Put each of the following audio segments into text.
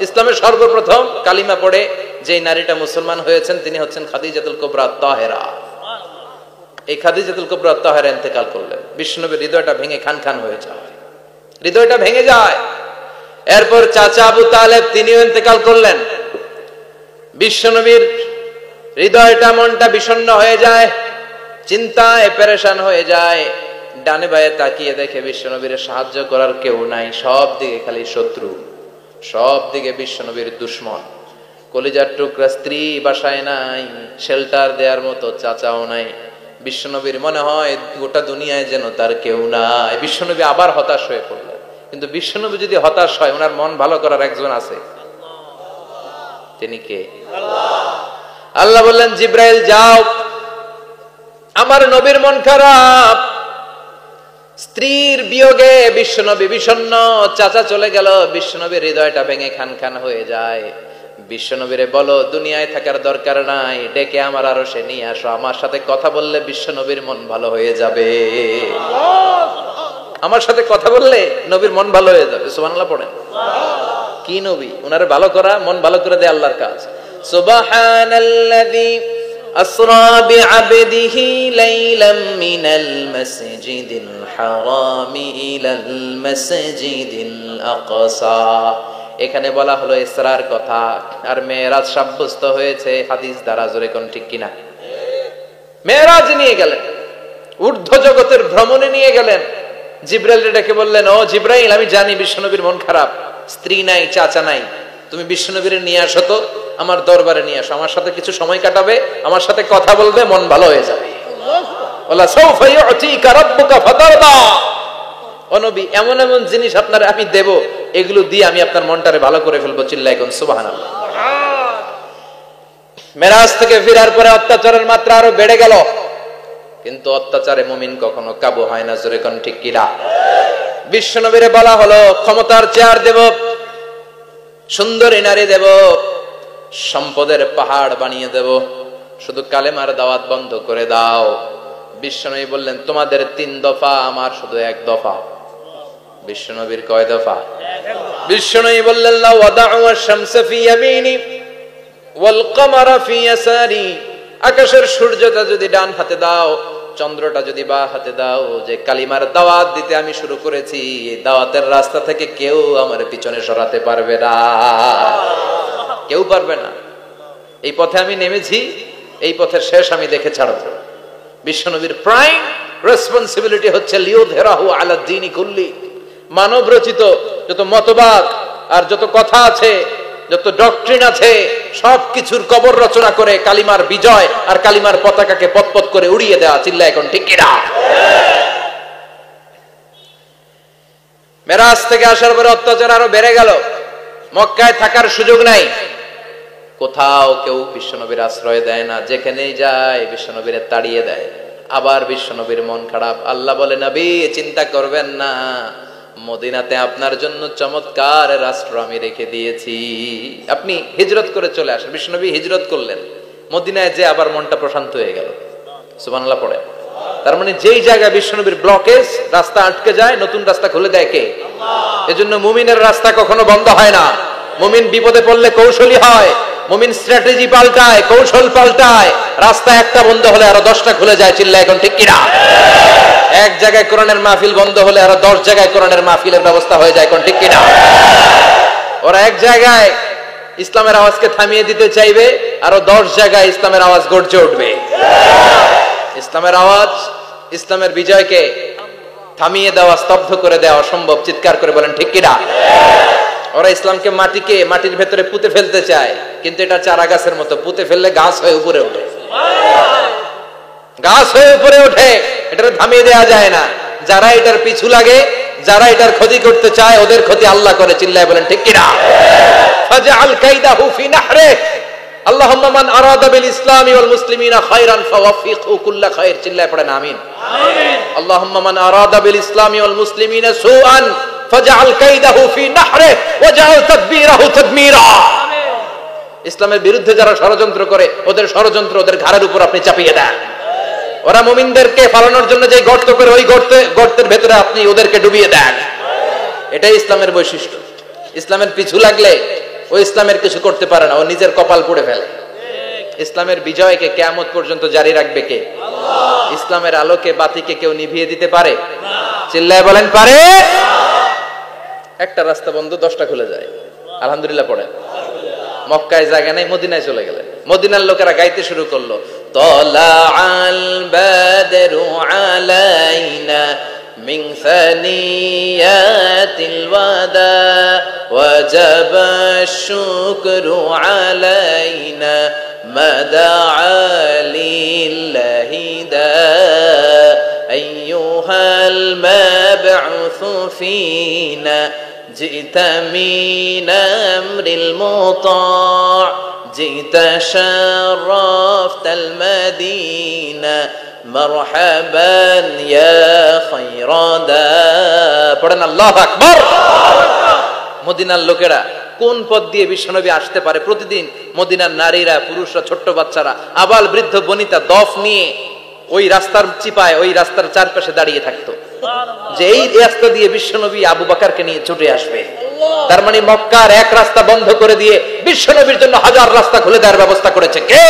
ইসলামের সর্বপ্রথম কালিমা পড়ে যে নারীটা মুসলমান হয়েছেন তিনি হচ্ছেন খাদিজাতুল কুবরা তাহেরা। এই খাদিজাতুল কুবরা তাহেরা ইন্তেকাল করলেন, বিশ্বনবীর হৃদয়টা ভেঙে খান খান হয়ে যায়, হৃদয়টা ভেঙে যায়। এরপর চাচা আবু তালেব তিনিও ইন্তেকাল করলেন, বিশ্বনবীর হৃদয়টা মনটা বিষণ্ণ হয়ে যায়, চিন্তায় পেরেশান হয়ে যায়। ডানে বায়ে তাকিয়ে দেখে বিশ্বনবীর সাহায্য করার কেউ নাই, সব দিকে খালি শত্রু, সব দিকে বিশ্বনবীর দুশ্মন। কলিজার টুকরা স্ত্রী বাসায় নাই, শেল্টার দেওয়ার মতো চাচাও নাই। বিশ্বনবীর মনে হয় গোটা দুনিয়ায় যেন তার কেউ নাই। বিশ্বনবী আবার হতাশ হয়ে পড়লেন। কিন্তু বিশ্বনবী যদি হতাশ হয়, ওনার মন ভালো করার একজন আছে, তিনি কে? আল্লাহ বললেন, জিব্রাইল যাও, আমার নবীর মন খারাপ, স্ত্রীর বিয়োগে বিশ্বনবী বিষণ্ণ, চাচা চলে গেল, বিশ্বনবীর হৃদয়টা ভেঙে খান খান হয়ে যায়। বিশ্বনবীরে বলো দুনিয়ায় থাকার দরকার নাই, ডেকে আমার আরশে নিয়ে আসো, আমার সাথে কথা বললে বিশ্বনবীর মন ভালো হয়ে যাবে। আমার সাথে কথা বললে নবীর মন ভালো হয়ে যাবে। সুবহানাল্লাহ পড়েন। কি নবী, উনারে ভালো করা, মন ভালো করে দেয় আল্লাহর কাজ। সুবহানাল্লাযী আসরা বিআবদিহি লাইলাম মিনাল মাসজিদিল হারামি ইলাল মাসজিদিল আকসা। এখানে বলা হলো ইসরার কথা, আর মেরাজ সাব্যস্ত হয়েছে হাদিস দ্বারা। জোরে কোন ঠিক কিনা? মেরাজ নিয়ে গেলেন, ঊর্ধ্ব জগতের ভ্রমণে নিয়ে গেলেন। জিব্রাইল ডেকে বললেন, ও জিব্রাইল, আমি জানি বিশ্বনবীর মন খারাপ, স্ত্রী নাই, চাচা নাই, তুমি বিশ্বনবীর নিয়ে আসো তো, আমার দরবারে নিয়ে আসো, আমার সাথে কিছু সময় কাটাবে, আমার সাথে কথা বলবে, মন ভালো হয়ে যাবে। ওয়ালা সাউফা ইউতিকা রাব্বুকা ফাতারদা। ও নবী, এমন এমন জিনিস আপনারে আমি দেব, এগুলো দিয়ে আমি আপনার মনটারে ভালো করে ফেলবো। চিল্লায় কোন সুবহানাল্লাহ। মেরাজ থেকে ফেরার পরে অত্যাচারের মাত্রা আরো বেড়ে গেল, কিন্তু অত্যাচারে মুমিন কখনো কাবু হয় না। জোরে কোন ঠিক কিনা? বিশ্বনবীরে বলা হলো, ক্ষমতার চেয়ার দেব, সুন্দরী নারী দেব, সম্পদের পাহাড় বানিয়ে দেব, শুধু কালেমার দাওয়াত বন্ধ করে দাও। বিশ্বনবী বললেন, তোমাদের 3 দফা, আমার শুধু 1 দফা। বিশ্বনবীর কয় দফা? বিশ্বনবী বললেন, লা ওয়াদাউ আশ-শামসা ফি ইয়ামিনি ওয়াল কমারা ফি ইয়াসারি। আকাশের সূর্যটা যদি ডান হাতে দাও, চন্দ্রটা যদি বাঁ হাতে দাও, যে কালিমার দাওয়াত দিতে আমি শুরু করেছি, এই দাওয়াতের রাস্তা থেকে কেউ আমার পিছনে সরাতে পারবে না, কেউ পারবে না। এই পথে আমি নেমেছি, এই পথের শেষ আমি দেখে ছাড়ব। বিশ্বনবীর প্রাইম রেসপন্সিবিলিটি হচ্ছে লিউযহিরাহু আলা দ্বীনি কুল্লি। মানব রচিত যত মতবাদ আর যত কথা আছে, যত ডক্ট্রিন আছে, সবকিছুর কবর রচনা করে কালিমার বিজয় আর কালিমার পতাকাকে পতপত করে উড়িয়ে দেওয়া। চিল্লায় এখন ঠিক কিনা? মেরাজ থেকে আসার পরে অত্যাচার আরো বেড়ে গেল, মক্কায় থাকার সুযোগ নাই, কোথাও কেউ বিশ্বনবীর আশ্রয় দেয় না, যেখানেই যায় বিশ্বনবীরে তাড়িয়ে দেয়। আবার বিশ্বনবীর মন খারাপ। আল্লাহ বলে, নবী চিন্তা করবেন না, মদিনাতে আপনার জন্য চমৎকার রাষ্ট্র আমি রেখে দিয়েছি, আপনি হিজরত করে চলে আসেন। বিশ্বনবী হিজরত করলেন, মদিনায় যে আবার মনটা প্রশান্ত হয়ে গেল। সুবহানাল্লাহ পড়ে। তার মানে যেই জায়গায় বিশ্বনবীর ব্লকেজ, রাস্তা আটকে যায়, নতুন রাস্তা খুলে দেয় কে? আল্লাহ। এজন্য মুমিনের রাস্তা কখনো বন্ধ হয় না। মুমিন বিপদে পড়লে কৌশলী হয়, মুমিন স্ট্র্যাটেজি পাল্টায়, কৌশল পাল্টায়। রাস্তা একটা বন্ধ হলে আরো 10টা খুলে যায়। চিল্লায় এখন ঠিক কিনা? এক জায়গায় কোরআনের মাহফিল বন্ধ হলে আরো 10 জায়গায় কোরআনের মাহফিলের ব্যবস্থা হয়ে যায়। কোন ঠিক কিনা? ওরা এক জায়গায় ইসলামের আওয়াজকে থামিয়ে দিতে চাইবে, আরো 10 জায়গায় ইসলামের আওয়াজ গর্জে উঠবে। ইসলামের আওয়াজ, ইসলামের বিজয়কে থামিয়ে দেওয়া, স্তব্ধ করে দেওয়া অসম্ভব। চিৎকার করে বলেন ঠিক কিনা? ওরা ইসলামকে মাটির ভেতরে পুঁতে ফেলতে চায়, কিন্তু এটা চারা গাছের মতো, পুঁতে ফেললে গাছ হয়ে উপরে ওঠে, গাছ হয়ে উপরে ওঠে, এটা থামিয়ে দেওয়া যায় না। যারা এটার পিছু লাগে, যারা এটার ক্ষতি করতে চায়, ওদের ক্ষতি আল্লাহ করে। চিল্লায় বলেন ঠিক কিনা? ফাজআল কাইদাহু ফি নাহরি। আল্লাহুম্মা মান আরাদা বিল ইসলামি ওয়াল মুসলিমিনা খায়রান ফাওয়াফিকহু কুল্লা খায়র। চিল্লায় পড়েন আমিন। আমিন। আল্লাহুম্মা মান আরাদা বিল ইসলামি ওয়াল মুসলিমিনা সুআন ফাজআল কাইদাহু ফি নাহরি ওয়াজআল তাদবীরাহু তাদমীরা। আমিন। ইসলামের বিরুদ্ধে যারা ষড়যন্ত্র করে, ওদের ষড়যন্ত্র ওদের ঘাড়ের উপর আপনি চাপিয়ে দেন। ওরা মুমিনদেরকে পালানোর জন্য যে গর্ত করে, ওই গর্তের ভেতরে আপনি ওদেরকে ডুবিয়ে দেন। এটাই ইসলামের বৈশিষ্ট্য। ইসলামের পিছু লাগলে ও ইসলামের কিছু করতে পারে না, ও নিজের কপাল পুড়ে ফেলে। ইসলামের বিজয়কে কিয়ামত পর্যন্ত জারি রাখবে কে? আল্লাহ। ইসলামের আলোকে বাতিকে কেউ নিভিয়ে দিতে পারে? চিল্লায় বলেন পারে? একটা রাস্তা বন্ধ, 10টা খুলে যায়। আলহামদুলিল্লাহ পড়ে। মক্কায় জায়গা নাই, মদিনায় চলে গেলেন। মদিনার লোকেরা গাইতে শুরু করলো, তলাআল বাদরু আলাইনা মিন সানিয়াতিল ওয়াদা ওয়াজাবা শুকরু আলাইনা মাদাআ লিল্লাহি দা আইয়ুহাল মাবউসু ফিনা جئت من أمر المطاع جئت شرفت المدينة مرحبا يا خير دا পড়েন আল্লাহু আকবার। মদিনার লোকেরা কোন পথ দিয়ে বিশ্বনবী আসতে পারে? প্রতিদিন মদিনার নারীরা, পুরুষরা, ছোট্ট বাচ্চারা, আবাল বৃদ্ধ বনিতা দফ নিয়ে ওই রাস্তার চিপায়, ওই রাস্তার চারপাশে দাঁড়িয়ে থাকতো যে এই রাস্তা দিয়ে বিশ্বনবী আবু বকরকে নিয়ে ছুটে আসবে। তার মানে মক্কার এক রাস্তা বন্ধ করে দিয়ে বিশ্বনবীর জন্য হাজার রাস্তা খুলে দেওয়ার ব্যবস্থা করেছে কে?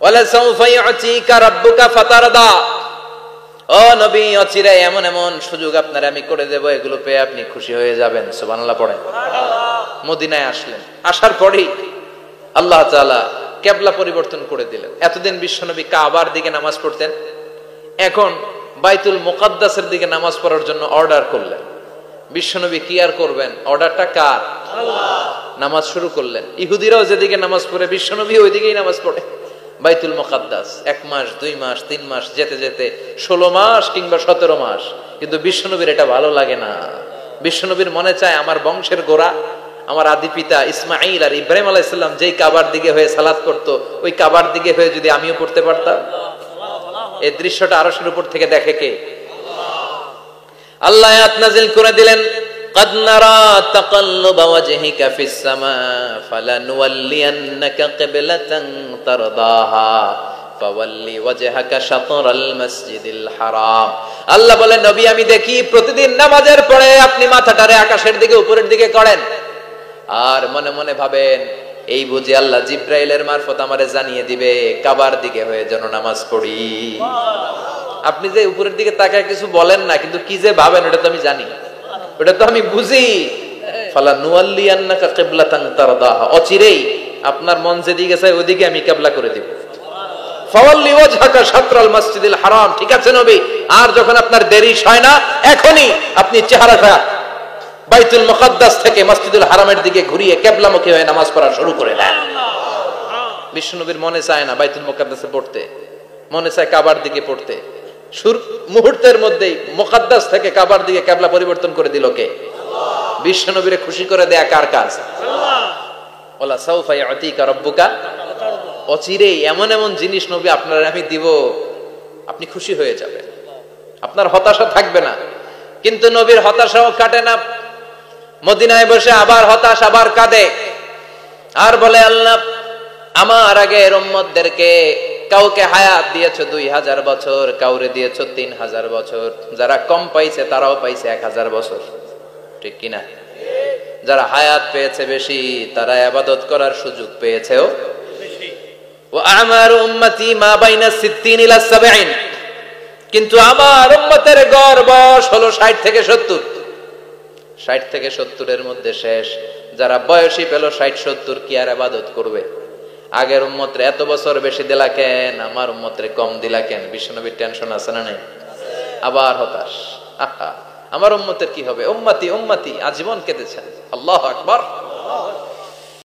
ওয়ালা সাউফা ইউতিকা রাব্বুকা ফাতারদা। ও নবী, অচিরে এমন এমন সুযোগ আপনার আমি করে দেব, এগুলো পেয়ে আপনি খুশি হয়ে যাবেন। সুবহানাল্লাহ পড়েন। মদিনায় আসলেন, আসার পরেই আল্লাহ তাআলা কিবলা পরিবর্তন করে দিলেন। এতদিন বিশ্বনবী কাবার দিকে নামাজ পড়তেন, এখন বাইতুল মুকাদ্দাসের দিকে নামাজ পড়ার জন্য অর্ডার করলেন। বিশ্বনবী কি আর করবেন, অর্ডারটা কার? আল্লাহ। নামাজ শুরু করলেন। ইহুদিরাও যেদিকে নামাজ পড়ে বিশ্বনবী ওইদিকেই নামাজ পড়ে। বাইতুল মুকাদ্দাস 1 মাস 2 মাস 3 মাস যেতে যেতে 16 মাস কিংবা 17 মাস, কিন্তু বিশ্বনবীর এটা ভালো লাগে না। বিশ্বনবীর মনে চায় আমার বংশের গোড়া, আমার আদি পিতা ইসমাঈল আর ইব্রাহিম আলাইহিস সালাম যেই কাবার দিকে হয়ে সালাত করত, ওই কাবার দিকে হয়ে যদি আমিও পড়তে পারতাম। এই দৃশ্যটা আরশের উপর থেকে দেখে কে? আল্লাহ আয়াত নাযিল করে দিলেন, قد نرى تقلب وجهك في السماء فلنولينك قبلة ترضاها فولي وجهك شطر المسجد الحرام। আল্লাহ বলেন, নবী আমি দেখি প্রতিদিন নামাজের পরে আপনি মাথাটারে আকাশের দিকে, উপরের দিকে করেন, আর মনে মনে ভাবেন এই বুঝি আল্লাহ জিব্রাইলের মারফত আমারে জানিয়ে দিবে কাবার দিকে হয়ে যেন নামাজ পড়ি। আপনি যে উপরের দিকে তাকায় কিছু বলেন না, কিন্তু কি যে ভাবেন ওটা তো আমি জানি, ওটা তো আমি বুঝি। ফালা নুয়াল্লিয়ান্নাকা কিবলাতান তারদাহা, অচিরেই আপনার মন যেদিকে চায় ওদিকে আমি কিবলা করে দেব। ফাওয়াল্লি ওয়াজহাকা শাতরাল মসজিদিল হারাম। ঠিক আছে নবী, আর যখন আপনার দেরি হয় না, এখনই আপনি চেহারাটা বাইতুল মুকাদ্দাস থেকে মসজিদুল হারামের দিকে ঘুরিয়ে কিবলামুখী হয়ে নামাজ পড়া শুরু করে দেন। বিশ্বনবীর মনে চায় না বাইতুল মুকাদ্দাসে পড়তে, মনে চায় কাবার দিকে পড়তে। মুহূর্তের মধ্যেই মুকাদ্দাস থেকে কাবার দিকে কিবলা পরিবর্তন করে দিল কে? আল্লাহ। বিশ্বনবীরে খুশি করে দেয়া কার কাজ? আল্লাহ। ওয়ালা সাউফা ইউতিকা রাব্বুকা, অচিরেই এমন এমন জিনিস নবী আপনার আমি দিব, আপনি খুশি হয়ে যাবেন, আপনার হতাশা থাকবে না। কিন্তু নবীর হতাশাও কাটে না। মদিনায় বসে আবার হতাশ, আবার কাঁদে, আর বলে আল্লাহ আমার আগের উম্মতদেরকে কাউকে হায়াত দিয়েছো 2000 বছর, কাউরে দিয়েছো 3000 বছর, যারা কম পাইছে তারাও পাইছে 1000 বছর, ঠিক কিনা? যারা হায়াত পেয়েছে বেশি, তারা ইবাদত করার সুযোগ পেয়েছেও বেশি। ওয়া আমারু উম্মতি মা বাইনা 60 ইলা 70, কিন্তু আমার উম্মতের গড় বয়স হলো 60 থেকে 70। 60 থেকে 70 এর মধ্যে শেষ। যারা বয়সী পেল 60-70, কি আর ইবাদত করবে? আগের উম্মতরে এত বছর বেশি দিলা কেন, আমার উম্মতরে কম দিলা কেন? বিশ্বনবীর টেনশন আছে না নাই? আবার হতাশ, আমার উম্মতের কি হবে? উম্মতি উম্মতি আজীবন কেঁদেছেন। আল্লাহু আকবার।